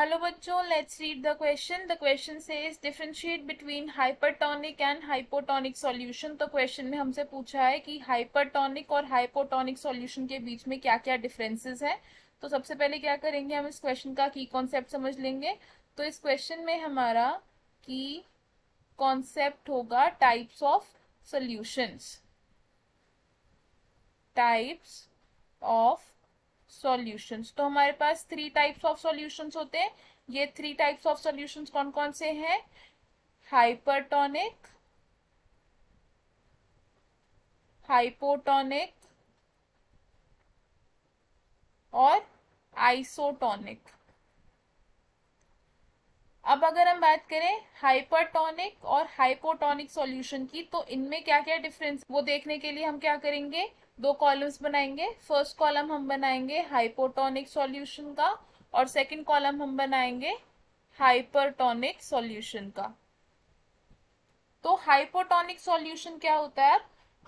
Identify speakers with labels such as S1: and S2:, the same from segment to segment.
S1: Hello बच्चों, let's read the question. The question says differentiate between hypertonic and hypotonic solution. तो question में हमसे पूछा है कि हाइपरटोनिक और हाइपोटोनिक सॉल्यूशन के बीच में क्या क्या डिफरेंसेस है. तो सबसे पहले क्या करेंगे, हम इस क्वेश्चन का की कॉन्सेप्ट समझ लेंगे. तो इस क्वेश्चन में हमारा की कॉन्सेप्ट होगा types of solutions. Types of solutions. तो हमारे पास 3 टाइप्स ऑफ सॉल्यूशंस होते हैं. ये 3 टाइप्स ऑफ सॉल्यूशंस कौन कौन से हैं? हाइपरटोनिक, हाइपोटोनिक और आइसोटोनिक. अब अगर हम बात करें हाइपरटोनिक और हाइपोटोनिक सॉल्यूशन की, तो इनमें क्या क्या डिफरेंस वो देखने के लिए हम क्या करेंगे, 2 कॉलम्स बनाएंगे. फर्स्ट कॉलम हम बनाएंगे हाइपोटोनिक सॉल्यूशन का और सेकंड कॉलम हम बनाएंगे हाइपरटोनिक सॉल्यूशन का. तो हाइपोटोनिक सॉल्यूशन क्या होता है?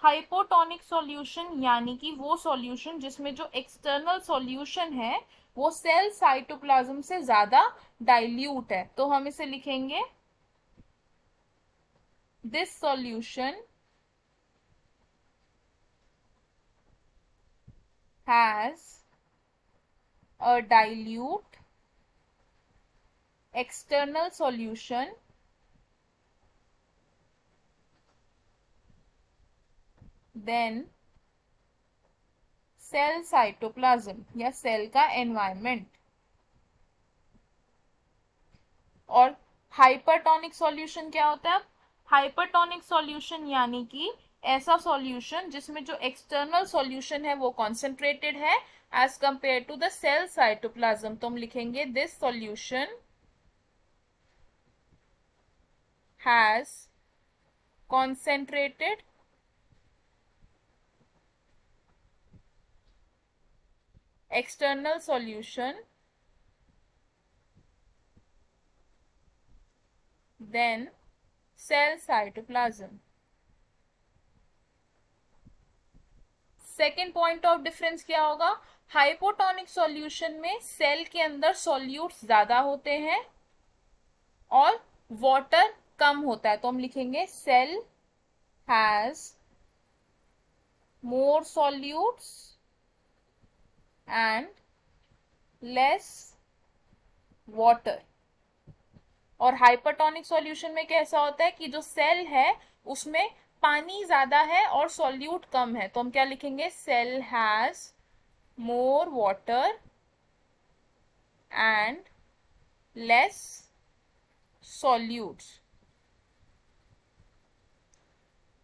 S1: हाइपोटोनिक सॉल्यूशन यानी कि वो सॉल्यूशन जिसमें जो एक्सटर्नल सॉल्यूशन है वो सेल साइटोप्लाज्म से ज्यादा डाइल्यूट है. तो हम इसे लिखेंगे this solution has a dilute external solution then cell cytoplasm या सेल का एनवायरमेंट. और हाइपरटोनिक सॉल्यूशन क्या होता है? हाइपरटोनिक सॉल्यूशन यानी कि ऐसा सॉल्यूशन जिसमें जो एक्सटर्नल सॉल्यूशन है वो कॉन्सेंट्रेटेड है as compare to the cell cytoplasm. तो हम लिखेंगे this solution has concentrated external solution then cell cytoplasm. Second point of difference क्या होगा? हाइपोटोनिक सॉल्यूशन में सेल के अंदर सॉल्यूट्स ज्यादा होते हैं और वाटर कम होता है. तो हम लिखेंगे cell has more solutes and less water. और हाइपरटोनिक सॉल्यूशन में कैसा होता है कि जो सेल है उसमें पानी ज्यादा है और सॉल्यूट कम है. तो हम क्या लिखेंगे, cell has more water and less solutes.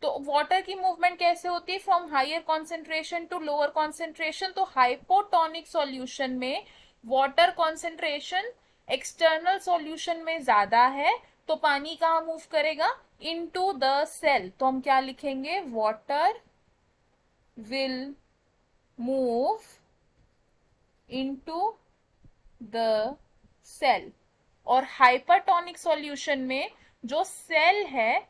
S1: तो वाटर की मूवमेंट कैसे होती है? From higher concentration to lower concentration. तो हाइपोटोनिक सॉल्यूशन में वाटर कॉन्सेंट्रेशन एक्सटर्नल सॉल्यूशन में ज्यादा है, तो पानी कहाँ मूव करेगा? Into the cell. तो हम क्या लिखेंगे, water will move into the cell. और हाइपरटोनिक सॉल्यूशन में जो सेल है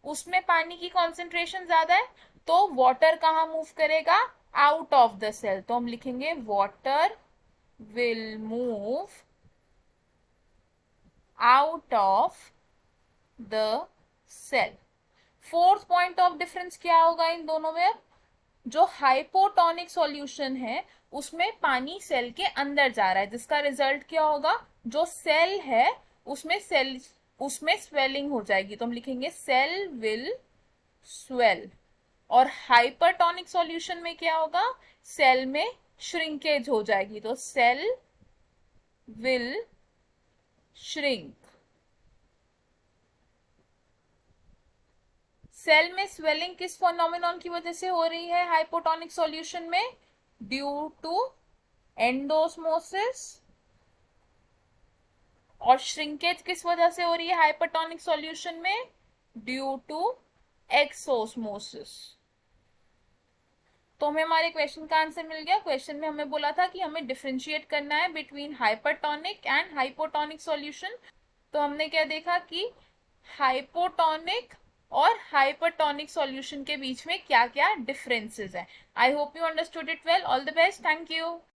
S1: उसमें पानी की कॉन्सेंट्रेशन ज्यादा है, तो वाटर कहाँ मूव करेगा? Out of the cell. तो हम लिखेंगे water will move out of the cell. Fourth point of difference क्या होगा इन दोनों में? जो हाइपोटोनिक सॉल्यूशन है उसमें पानी सेल के अंदर जा रहा है, जिसका रिजल्ट क्या होगा? जो सेल है उसमें स्वेलिंग हो जाएगी. तो हम लिखेंगे सेल विल स्वेल. और हाइपरटोनिक सॉल्यूशन में क्या होगा? सेल में श्रिंकेज हो जाएगी. तो सेल विल श्रिंक. सेल में स्वेलिंग किस फिनोमेनन की वजह से हो रही है हाइपोटोनिक सॉल्यूशन में? Due to endosmosis. और श्रिंकेज किस वजह से हो रही है हाइपरटोनिक सॉल्यूशन में? Due to exosmosis. तो हमें हमारे क्वेश्चन का आंसर मिल गया. क्वेश्चन में हमें बोला था कि हमें डिफरेंशिएट करना है between hypertonic and hypotonic solution. तो हमने क्या देखा कि हाइपोटोनिक और हाइपरटोनिक सॉल्यूशन के बीच में क्या क्या डिफरेंसेस हैं. I hope you understood it well. All the best. Thank you.